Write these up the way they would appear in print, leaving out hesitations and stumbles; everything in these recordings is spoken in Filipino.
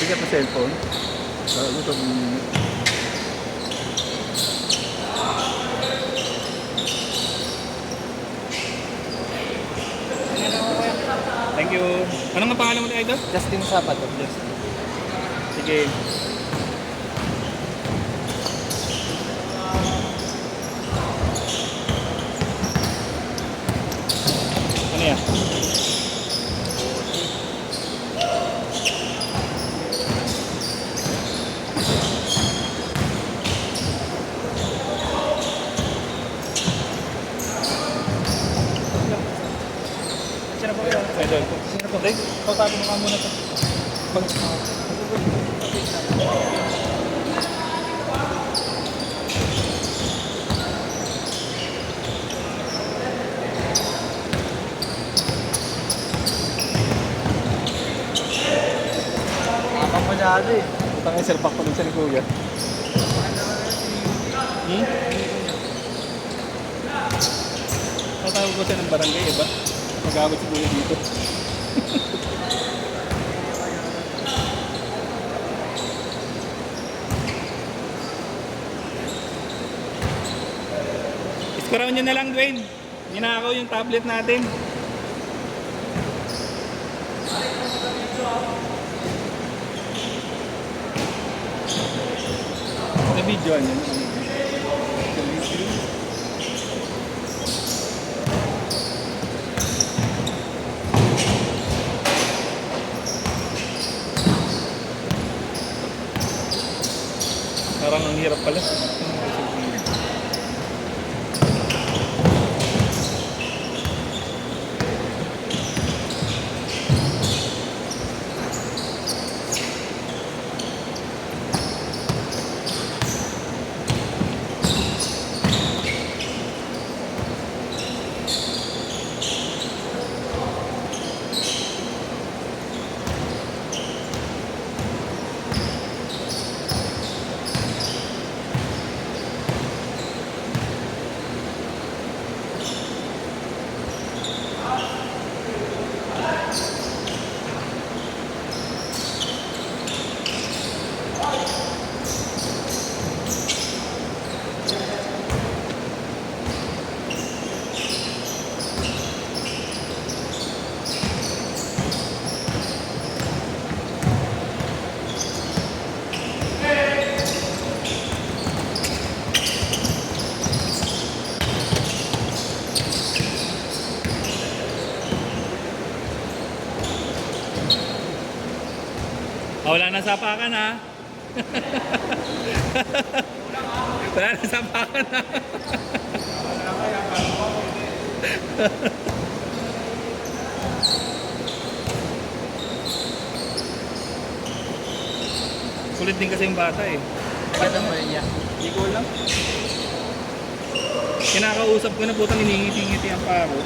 Bigat na cellphone. Ito. Thank you. Ano nga pangalan mo ni Idol? Justin Sabato. Justin. Sige. Ano yan? Sino po yun? Idol. Sino po? Dave, tawagan mo nga muna ito. Kapag masyado eh. Utang yung serpak pa dun sa ni Kuya. Tatawag ko siya ng barangay, ba? Mag-abot si Kuya dito. Iskuraw nyo na lang, Dwayne. Ninakaw yung tablet natin. Sa video niya. Parang ang hirap pala. Wala na sapakan ha. Wala na sapakan ha. Kulit din kasi yung bata eh. Ganda mo rin niya. Hindi ko lang. Kinakausap ko na putang iningiti-ngiti ang paro.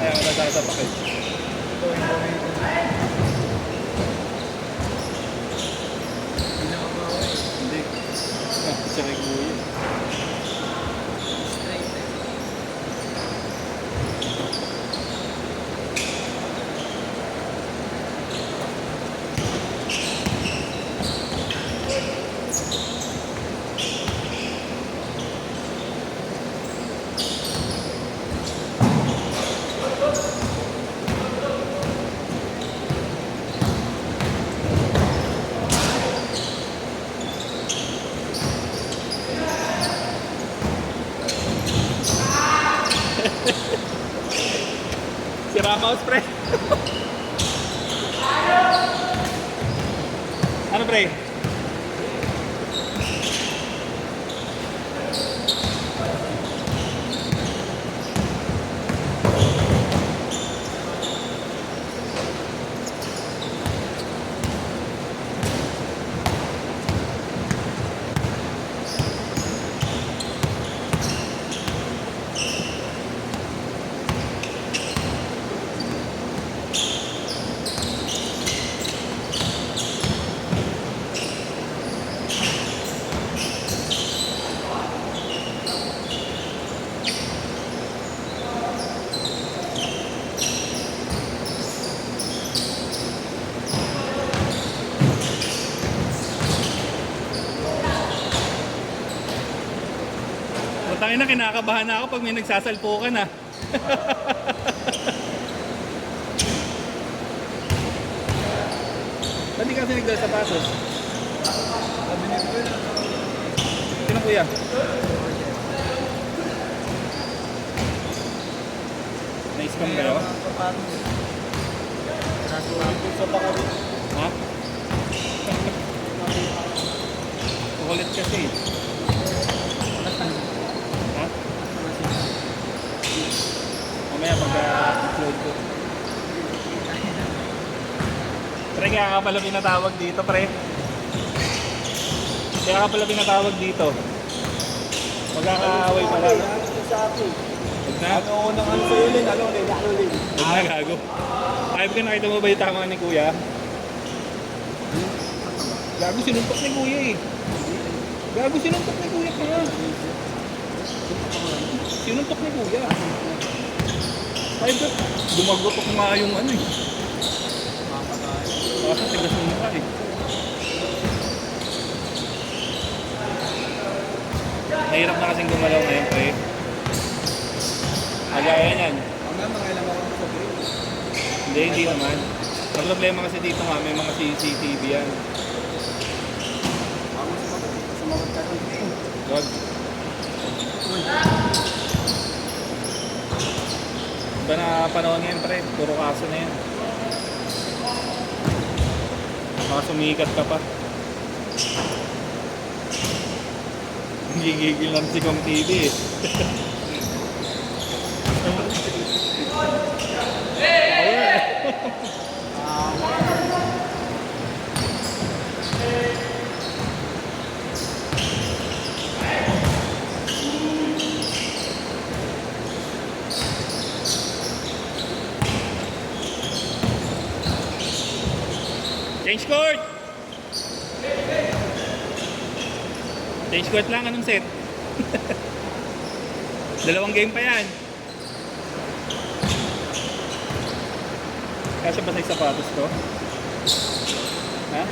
Kaya ka natasapak eh. Hindi. Sa regular. Si Ramos, pre. Ano, pre? Tangina, kinakabahan na ako pag may nagsasalpukan ah. Ba't di kasi nagdala sapatos? Sino kuya? Na-scam kayo? Ha? Kulit kasi. Ha? Mamaya pagka-upload ko. Pre, kaya ka pala pinatawag dito, pre. Kaya ka pala pinatawag dito. Magkakaaway pala. Huwag na. Ano unang ano sa'yo, Lin? Ano, Lin? Huwag na, gago. Ayop ka, nakita mo ba yung tama ni kuya? Gago, sinuntok ni kuya eh. Gago, sinuntok ni kuya ka nga. Sinuntok ni kuya. Ayop ka, gumagotok nga yung ano eh. Baka tigas mo mukha eh. Nahirap na kasing gumalaw ngayon, pre. Agaya yan. Hindi naman. Ang problema kasi dito nga, may mga CCTV yan. Wag. Iba na panahon ngayon, pre. Puro kaso na yan. Baka sumikat ka pa. Gigigil lang si Kong TV eh. Change court! Change court lang, anong set? Dalawang game pa yan. Kasya ba sa sapatos ko? Ha?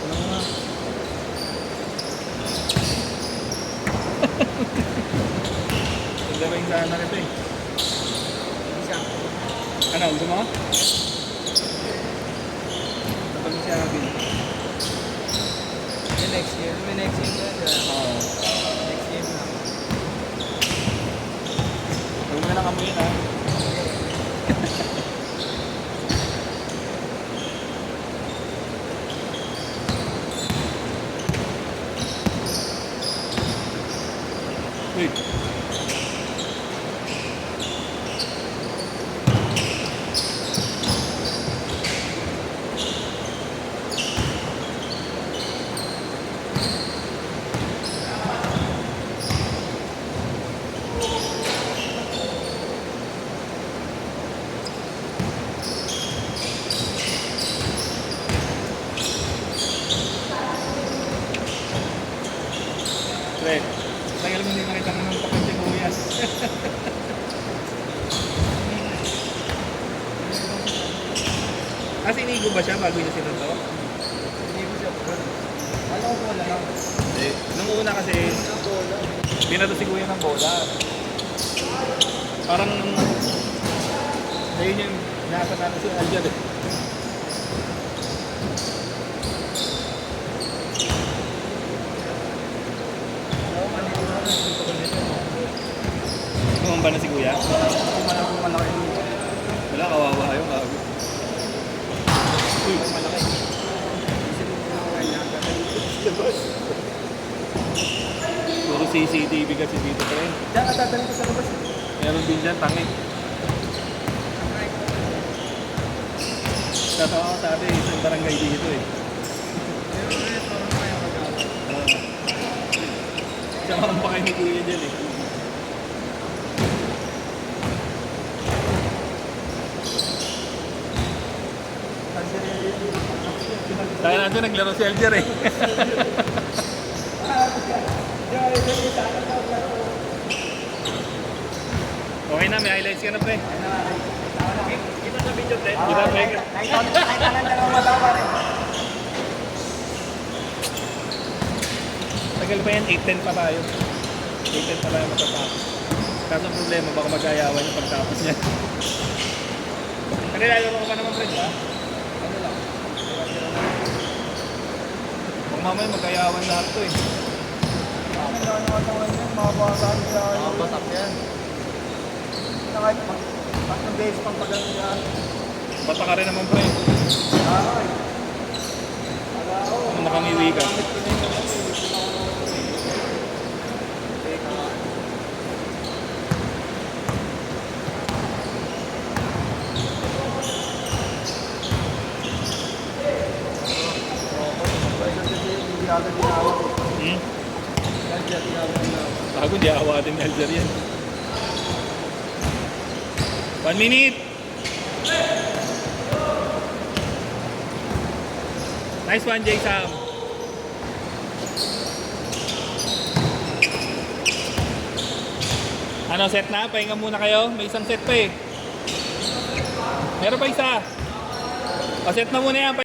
Ano nga? Ganda ba yung sana rin eh? Ano, gusto mo? Tapos siya natin. Next year na. Oo. Next year na. Huwag mo na lang amuyin ha. Uy. Pre, tagal mo hindi nakita ko ng takot si Kuya. Inigo ba siya bago niya sinuto? Hindi ko siya po. Alam ko bola lang. Hindi. Nung una kasi, binato si Kuya ng bola. Parang, ayun yung nasa natin si Aljad eh. Kumamba na si Kuya? Malaki. Wala, kawawa kayo, bago. Uy, Malaki. puro CCTV kasi dito pa rin. Diyan, tatadali ko sa labas. Meron din dyan, tangi. Tatawa ko sabi, isang barangay dito eh. Samahan pa kayo ni Kuya dyan eh. Tayo natin naglaro si Alger eh. Okay na, may highlights ka na pre. Kita sa video pre. Kita pre. Kahit tanan dalawang mata pa rin. Matagal pa yan, 8-10 pa tayo. 8-10 pa tayo matatapos. Kaso ang problema, baka mag-ayawan yung pagtapos niya. Kanila, laro ko pa naman, Fred, ha? Ano lang? Kung mamaya mag-ayawan lahat to eh. Ang dami ng katawan yan, mababasan siya. Mabasak yan. Na kahit tatlong beses pang pagano yan. Bata ka rin naman, pre. Ay. Kung nakangiwi ka. Hmm? Bago di awatin ni Alger yan. 1 minute! Nice one, Jay Sam. Ano, set na? Pahinga muna kayo. May isang set pa eh. Meron pa isa. O, set na muna yan.